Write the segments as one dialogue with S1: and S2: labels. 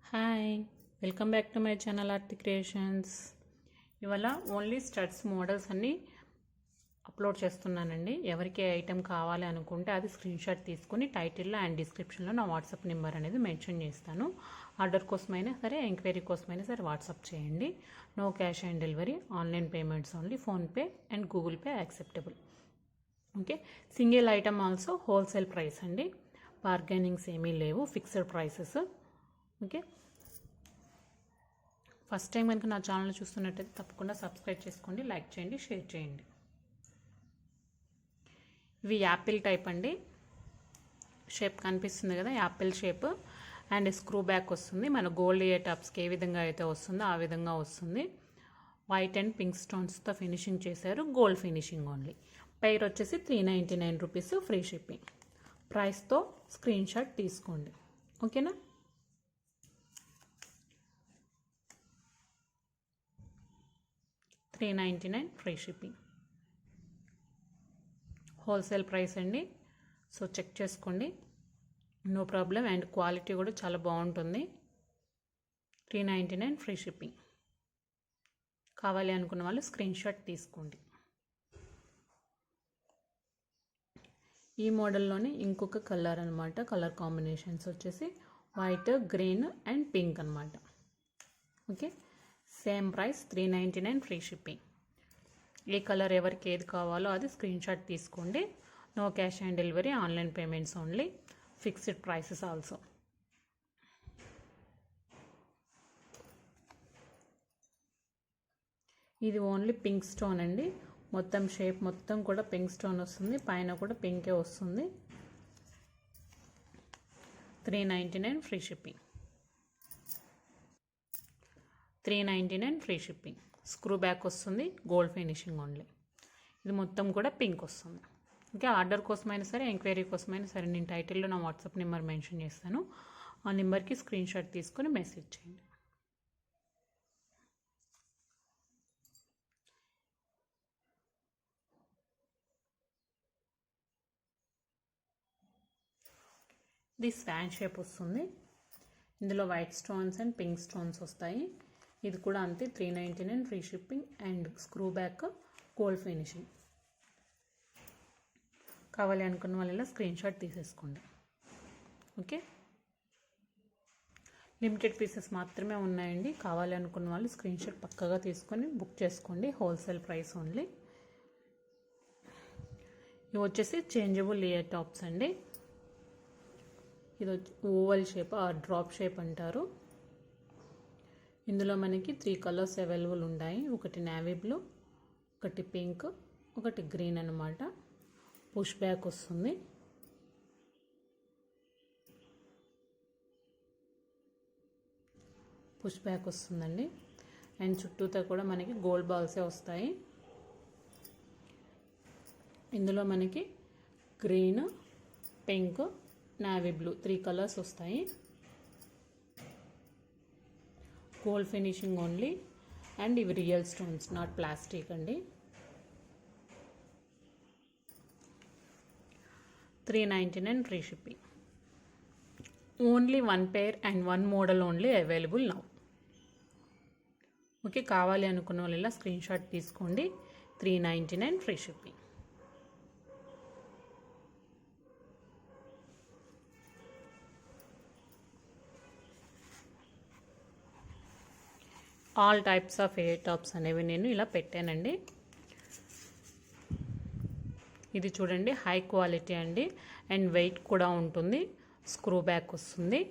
S1: Hi, welcome back to my channel Aarti creations. ఇవాళ only studs models అన్నీ upload చేస్తున్నానండి. ఎవరికి ఐటెం కావాలి అనుకుంటే అది స్క్రీన్ షాట్ తీసుకుని టైటిల్లో అండ్ డిస్క్రిప్షన్లో నా వాట్సాప్ నెంబర్ అనేది మెన్షన్ చేస్తాను. ఆర్డర్ కోసమైనా సరే, ఎంక్వైరీ కోసమైనా సరే వాట్సాప్ చేయండి. No cash on delivery, online payments only, PhonePe and Google Pay acceptable. Okay, single item also wholesale price అండి. బార్గెనింగ్స్ ఏమీ లేవు, fixed prices. Okay, first time కనుక నా ఛానల్ చూస్తున్నట్టయితే తప్పకుండా సబ్స్క్రైబ్ చేసుకోండి, లైక్ చేయండి, షేర్ చేయండి. ఇవి యాపిల్ టైప్ అండి. షేప్ కనిపిస్తుంది కదా, Apple shape and screw back వస్తుంది. మన గోల్డ్ ఇయర్ టాప్స్కి ఏ విధంగా అయితే వస్తుందో ఆ విధంగా వస్తుంది. వైట్ అండ్ పింక్ స్టోన్స్తో ఫినిషింగ్ చేశారు, గోల్డ్ ఫినిషింగ్ ఓన్లీ. పైర్ వచ్చేసి 399 రూపీస్, ఫ్రీ షిప్పింగ్. ప్రైస్తో స్క్రీన్ షాట్ తీసుకోండి. ఓకేనా? $399 ఫ్రీ షిప్పింగ్, హోల్సేల్ ప్రైస్ అండి. సో చెక్ చేసుకోండి, నో ప్రాబ్లం. అండ్ క్వాలిటీ కూడా చాలా బాగుంటుంది. 399 ఫ్రీ షిప్పింగ్. కావాలి అనుకున్న వాళ్ళు స్క్రీన్ షాట్ తీసుకోండి. ఈ మోడల్లోనే ఇంకొక కలర్ అనమాట. కలర్ కాంబినేషన్స్ వచ్చేసి వైట్, గ్రీన్ అండ్ పింక్ అనమాట. Okay, same price 399 free shipping. ఏ కలర్ ఎవరికి ఏది కావాలో అది స్క్రీన్ షాట్ తీసుకోండి. No cash on delivery, online payments only, fixed prices also. ఇది ఓన్లీ పింక్ స్టోన్ అండి. మొత్తం షేప్ మొత్తం కూడా పింక్ స్టోన్ వస్తుంది, పైన కూడా పింకే వస్తుంది. 399 free shipping. 399 free shipping. Screw back వస్తుంది, గోల్డ్ ఫినిషింగ్ ఓన్లీ. ఇది మొత్తం కూడా పింక్ వస్తుంది. ఓకే, ఆర్డర్ కోసమైనా సరే, ఎంక్వైరీ కోసమైనా సరే నేను టైటిల్లో నా వాట్సాప్ నెంబర్ మెన్షన్ చేస్తాను. ఆ నెంబర్కి స్క్రీన్ షాట్ తీసుకొని మెసేజ్ చేయండి. ఇది స్వాన్ షేప్ వస్తుంది. ఇందులో white stones and pink stones వస్తాయి. ఇది కూడా అంతే, 399 free shipping and screw back, gold finishing. కావాలి అనుకున్న వాళ్ళ స్క్రీన్ షాట్ తీసేసుకోండి. ఓకే, లిమిటెడ్ పీసెస్ మాత్రమే ఉన్నాయండి. కావాలి అనుకున్న వాళ్ళు స్క్రీన్ షాట్ పక్కగా తీసుకొని బుక్ చేసుకోండి, హోల్సేల్ ప్రైస్ ఓన్లీ. ఇవి వచ్చేసి చేంజబుల్ ఇయర్ టాప్స్ అండి. ఇది oval shape or drop shape అంటారు. ఇందులో మనకి 3 కలర్స్ అవైలబుల్ ఉన్నాయి. ఒకటి నేవీ బ్లూ, ఒకటి పింక్, ఒకటి గ్రీన్ అనమాట. పుష్ బ్యాక్ వస్తుంది. పుష్ బ్యాక్ వస్తుందండి. అండ్ చుట్టూతో కూడా మనకి గోల్డ్ బాల్సే వస్తాయి. ఇందులో మనకి green, pink, navy blue 3 colours వస్తాయి. Gold finishing only. అండ్ ఇవి రియల్ స్టోన్స్, నాట్ ప్లాస్టిక్ అండి. 399 free shipping. Only 1 pair and 1 model only available now. Okay, కావాలి అనుకున్న వాళ్ళు ఇలా స్క్రీన్ షాట్ తీసుకోండి. 399 free shipping. All types of air tops అనేవి నేను ఇలా పెట్టానండి. ఇది చూడండి, హై క్వాలిటీ అండి అండ్ వెయిట్ కూడా ఉంటుంది. స్క్రూ బ్యాక్ వస్తుంది.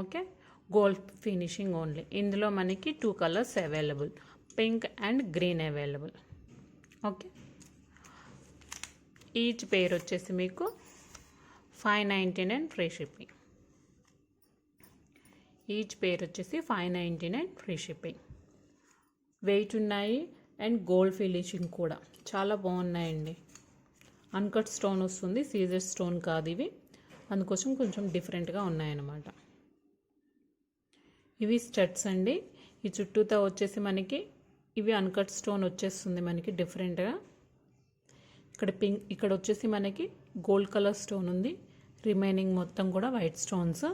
S1: Okay, gold finishing only. ఇందులో మనకి 2 colours available, pink and green available. Okay, each పేర్ వచ్చేసి మీకు 599 ఫ్రీ షిప్పింగ్. ఈచ్ పేర్ వచ్చేసి 599 ఫ్రీ షిప్పింగ్. వెయిట్ ఉన్నాయి అండ్ గోల్డ్ ఫినిషింగ్ కూడా చాలా బాగున్నాయండి. అన్కట్ స్టోన్ వస్తుంది, సీజర్ స్టోన్ కాదు ఇవి, అందుకోసం కొంచెం డిఫరెంట్గా ఉన్నాయన్నమాట. ఇవి స్టడ్స్ అండి. ఈ చుట్టూతో వచ్చేసి మనకి ఇవి అన్కట్ స్టోన్ వచ్చేస్తుంది మనకి డిఫరెంట్గా. ఇక్కడ వచ్చేసి మనకి గోల్డ్ కలర్ స్టోన్ ఉంది, రిమైనింగ్ మొత్తం కూడా వైట్ స్టోన్స్.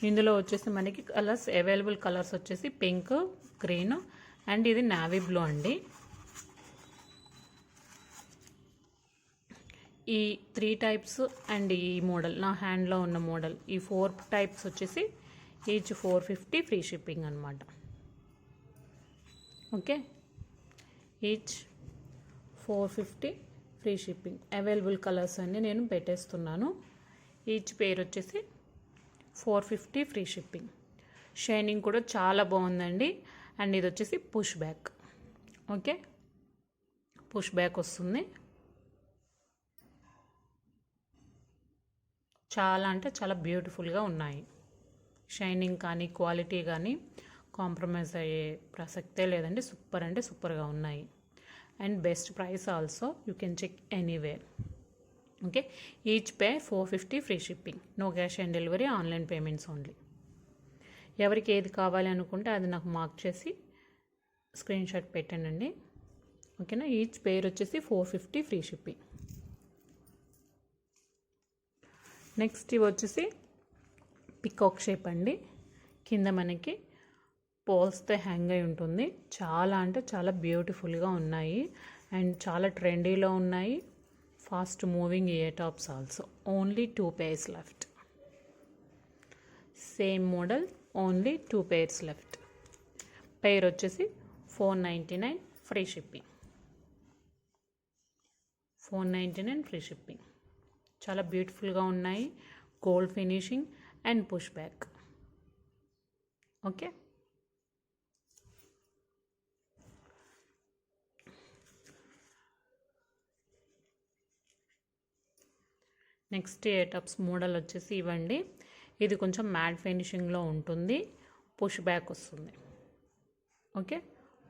S1: ఇందులో వచ్చేసి మనకి కలర్స్ అవైలబుల్ కలర్స్ వచ్చేసి పింక్, గ్రీన్ అండ్ ఇది నావీ బ్లూ అండి. ఈ 3 టైప్స్ అండ్ ఈ మోడల్ నా హ్యాండ్లో ఉన్న మోడల్, ఈ 4 టైప్స్ వచ్చేసి ఈచ్ 450 ఫ్రీ షిప్పింగ్ అనమాట. Okay, each 450 free shipping. Available colours అన్నీ నేను పెట్టేస్తున్నాను. ఈచ్ పేర్ వచ్చేసి 450 ఫ్రీ షిప్పింగ్. షైనింగ్ కూడా చాలా బాగుందండి. అండ్ ఇది వచ్చేసి push back. Okay, push back వస్తుంది. చాలా అంటే చాలా బ్యూటిఫుల్గా ఉన్నాయి. షైనింగ్ కానీ క్వాలిటీ కానీ కాంప్రమైజ్ అయ్యే ప్రసక్తే లేదండి. సూపర్ అంటే సూపర్గా ఉన్నాయి. And best price also, you can check anywhere. Okay, each pay 450 free shipping. No cash on delivery, online payments only. ఎవరికి ఏది కావాలి అనుకుంటే అది నాకు మార్క్ చేసి స్క్రీన్ షాట్ పెట్టండి. ఓకేనా, ఈచ్ పేర్ వచ్చేసి 450 ఫ్రీ షిప్పింగ్. నెక్స్ట్ ఇవి వచ్చేసి పికాక్ షేప్ అండి. కింద మనకి పోల్స్తో హ్యాంగ్ అయి ఉంటుంది. చాలా అంటే చాలా బ్యూటిఫుల్గా ఉన్నాయి అండ్ చాలా ట్రెండీలో ఉన్నాయి. Fast moving ear tops also. Only 2 pairs left. Same model, only 2 pairs left. Pair వచ్చేసి 499 ఫ్రీ షిప్పింగ్. 499 free shipping. చాలా బ్యూటిఫుల్గా ఉన్నాయి. Gold finishing and push back. Okay, next ear tops model వచ్చేసి ఇవ్వండి. ఇది కొంచెం మ్యాట్ ఫినిషింగ్లో ఉంటుంది. పుష్ బ్యాక్ వస్తుంది. ఓకే,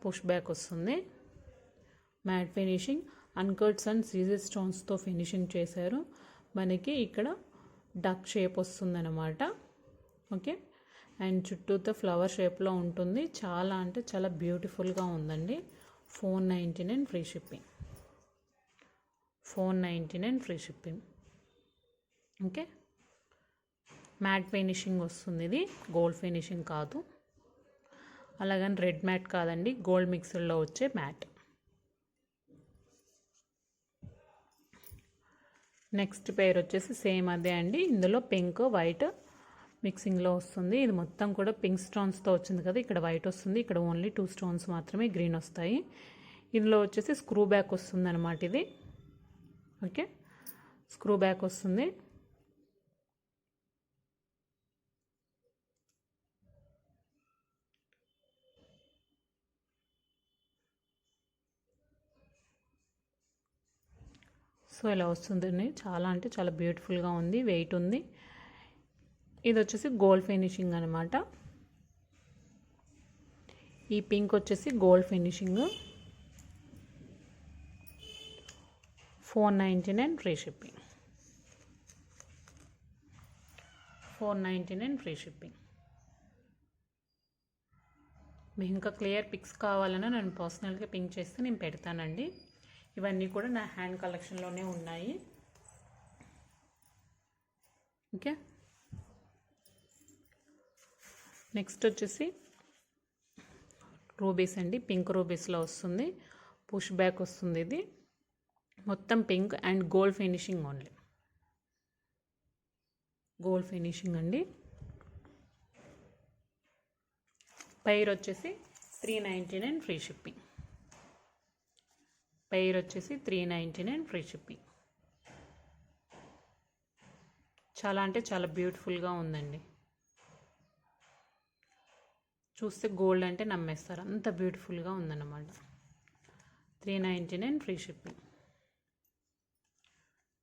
S1: పుష్ బ్యాక్ వస్తుంది. మ్యాట్ ఫినిషింగ్, అన్కట్స్ అండ్ సీజర్ స్టోన్స్తో ఫినిషింగ్ చేశారు. మనకి ఇక్కడ డక్ షేప్ వస్తుందన్నమాట. ఓకే, అండ్ చుట్టూతో ఫ్లవర్ షేప్లో ఉంటుంది. చాలా అంటే చాలా బ్యూటిఫుల్గా ఉందండి. 499 free shipping. 499 free shipping. Okay, matte finishing వస్తుంది. ఇది గోల్డ్ ఫినిషింగ్ కాదు, అలాగని రెడ్ మ్యాట్ కాదండి, గోల్డ్ మిక్స్డ్లో వచ్చే మ్యాట్. నెక్స్ట్ పేర్ వచ్చేసి సేమ్ అదే అండి. ఇందులో పింక్ వైట్ మిక్సింగ్లో వస్తుంది. ఇది మొత్తం కూడా పింక్ స్టోన్స్తో వచ్చింది కదా, ఇక్కడ వైట్ వస్తుంది. ఇక్కడ ఓన్లీ 2 స్టోన్స్ మాత్రమే గ్రీన్ వస్తాయి. ఇందులో వచ్చేసి స్క్రూ బ్యాక్ వస్తుంది అనమాట ఇది. ఓకే, స్క్రూ బ్యాక్ వస్తుంది. సో ఇలా వస్తుంది. చాలా అంటే చాలా బ్యూటిఫుల్గా ఉంది. వెయిట్ ఉంది. ఇది వచ్చేసి గోల్డ్ ఫినిషింగ్ అనమాట. ఈ పింక్ వచ్చేసి gold finishing. 499 free shipping. 499 free shipping. మీకు ఇంకా క్లియర్ పిక్స్ కావాలన్నా నేను పర్సనల్గా పింక్ చేస్తే నేను పెడతానండి. ఇవన్నీ కూడా నా హ్యాండ్ కలెక్షన్లోనే ఉన్నాయి. ఓకే, నెక్స్ట్ వచ్చేసి రూబీస్ అండి. పింక్ రూబీస్లో వస్తుంది. పుష్ బ్యాక్ వస్తుంది. ఇది మొత్తం pink and gold finishing only. Gold finishing అండి. పైర్ వచ్చేసి 399 ఫ్రీ షిప్పింగ్. పైర్ వచ్చేసి 399 ఫ్రీ షిప్పింగ్. చాలా అంటే చాలా బ్యూటిఫుల్గా ఉందండి. చూస్తే గోల్డ్ అంటే నమ్మేస్తారు, అంత బ్యూటిఫుల్గా ఉందన్నమాట. 399 ఫ్రీ షిప్పింగ్.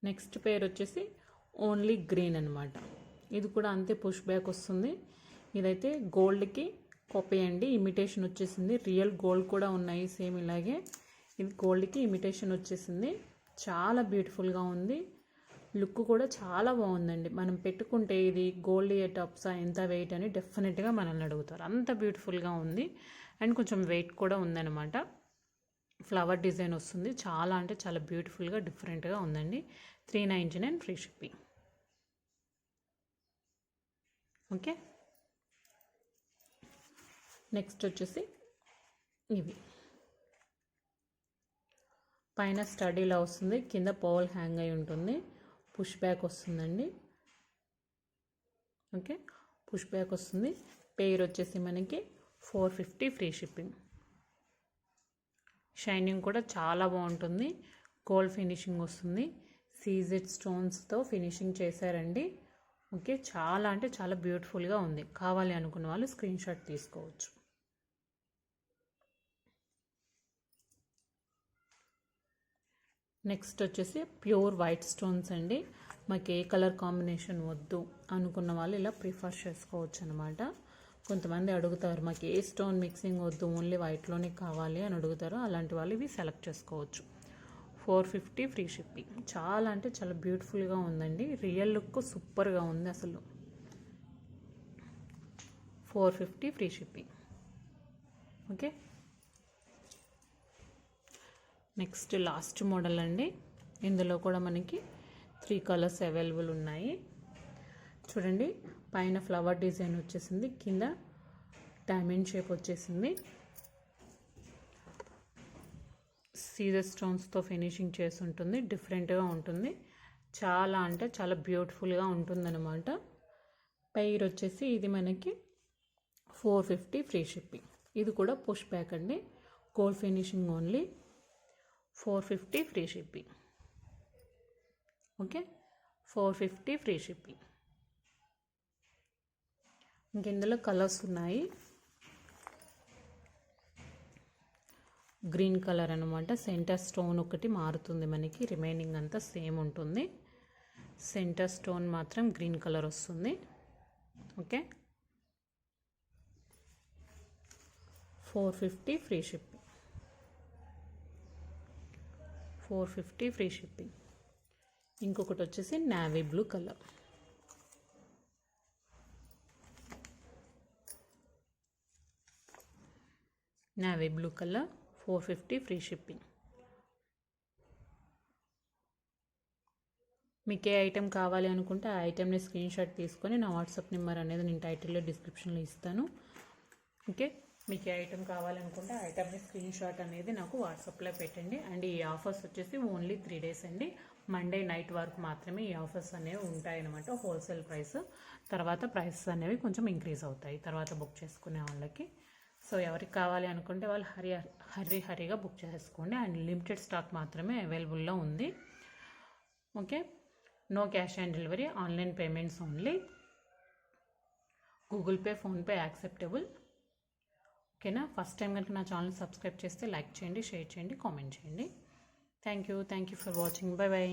S1: నెక్స్ట్ పేర్ వచ్చేసి ఓన్లీ గ్రీన్ అనమాట. ఇది కూడా అంతే పుష్ బ్యాక్ వస్తుంది. ఇదైతే గోల్డ్కి కాపీ అండి, ఇమిటేషన్ వచ్చేసింది. రియల్ గోల్డ్ కూడా ఉన్నాయి సేమ్ ఇలాగే. ఇది గోల్డ్కి ఇమిటేషన్ వచ్చేసింది. చాలా బ్యూటిఫుల్గా ఉంది. లుక్ కూడా చాలా బాగుందండి. మనం పెట్టుకుంటే ఇది గోల్డ్ ఇయర్ టాప్సా, ఎంత వెయిట్ అని డెఫినెట్గా మనల్ని అడుగుతారు. అంత బ్యూటిఫుల్గా ఉంది. అండ్ కొంచెం వెయిట్ కూడా ఉందన్నమాట. ఫ్లవర్ డిజైన్ వస్తుంది. చాలా అంటే చాలా బ్యూటిఫుల్గా డిఫరెంట్గా ఉందండి. 399 ఫ్రీ షిప్పింగ్. ఓకే, నెక్స్ట్ వచ్చేసి ఇవి పైన స్టడీలా వస్తుంది, కింద పోల్ హ్యాంగ్ అయి ఉంటుంది, పుష్ బ్యాక్ వస్తుందండి. ఓకే, పుష్ బ్యాక్ వస్తుంది. పేర్ వచ్చేసి మనకి 450 ఫ్రీ షిప్పింగ్. షైనింగ్ కూడా చాలా బాగుంటుంది, గోల్డ్ ఫినిషింగ్ వస్తుంది, సీజెడ్ స్టోన్స్తో ఫినిషింగ్ చేశారండి. ఓకే, చాలా అంటే చాలా బ్యూటిఫుల్గా ఉంది. కావాలి అనుకున్న వాళ్ళు స్క్రీన్ షాట్ తీసుకోవచ్చు. నెక్స్ట్ వచ్చేసి ప్యూర్ వైట్ స్టోన్స్ అండి. మాకు ఏ కలర్ కాంబినేషన్ వద్దు అనుకున్న వాళ్ళు ఇలా ప్రిఫర్ చేసుకోవచ్చు అనమాట. కొంతమంది అడుగుతారు మాకు ఏ స్టోన్ మిక్సింగ్ వద్దు, ఓన్లీ వైట్లోనే కావాలి అని అడుగుతారు. అలాంటి వాళ్ళు ఇవి సెలెక్ట్ చేసుకోవచ్చు. 450 ఫ్రీ షిప్పింగ్. చాలా అంటే చాలా బ్యూటిఫుల్గా ఉందండి, రియల్ లుక్ సూపర్గా ఉంది అసలు. 450 free shipping. Okay, next last model అండి. ఇందులో కూడా మనకి 3 కలర్స్ అవైలబుల్ ఉన్నాయి. చూడండి, పైన ఫ్లవర్ డిజైన్ వచ్చేసింది, కింద డైమండ్ షేప్ వచ్చేసింది, సీజర్ స్టోన్స్తో ఫినిషింగ్ చేసి ఉంటుంది, డిఫరెంట్గా ఉంటుంది. చాలా అంటే చాలా బ్యూటిఫుల్గా ఉంటుందన్నమాట. పైర్ వచ్చేసి ఇది మనకి 450 ఫ్రీ షిప్పింగ్. ఇది కూడా పుష్ బ్యాక్ అండి, gold finishing only. 450 free shipping. Okay, 450 free shipping. ఇందులో కలర్స్ ఉన్నాయి. గ్రీన్ కలర్ అనమాట. సెంటర్ స్టోన్ ఒకటి మారుతుంది మనకి, రిమైనింగ్ అంతా సేమ్ ఉంటుంది. సెంటర్ స్టోన్ మాత్రం గ్రీన్ కలర్ వస్తుంది. Okay, 450 free shipping. 450 free shipping. ఇంకొకటి వచ్చేసి navy blue colour. Navy blue colour 450 free shipping. మీకు ఏ ఐటెం కావాలి అనుకుంటే ఆ ఐటెంని స్క్రీన్ షాట్ తీసుకొని నా వాట్సాప్ నెంబర్ అనేది నేను టైటిల్లో డిస్క్రిప్షన్లో ఇస్తాను. ఓకే, మీకు ఏ ఐటెం కావాలనుకుంటే ఆ ఐటెంని స్క్రీన్ షాట్ అనేది నాకు వాట్సాప్లో పెట్టండి. అండ్ ఈ ఆఫర్స్ వచ్చేసి ఓన్లీ 3 డేస్ అండి. మండే నైట్ వరకు మాత్రమే ఈ ఆఫర్స్ అనేవి ఉంటాయి అన్నమాట, హోల్సేల్ ప్రైస్. తర్వాత ప్రైసెస్ అనేవి కొంచెం ఇంక్రీజ్ అవుతాయి తర్వాత బుక్ చేసుకునే వాళ్ళకి. సో ఎవరికి కావాలి అనుకుంటే వాళ్ళు హరీగా బుక్ చేసుకోండి. అండ్ లిమిటెడ్ స్టాక్ మాత్రమే అవైలబుల్లో ఉంది. Okay, no cash on delivery, online payments only. Google Pay, PhonePe acceptable. ఓకేనా. ఫస్ట్ టైం కనుక నా ఛానల్ సబ్స్క్రైబ్ చేస్తే లైక్ చేయండి, షేర్ చేయండి, కామెంట్ చేయండి. Thank you for watching. By.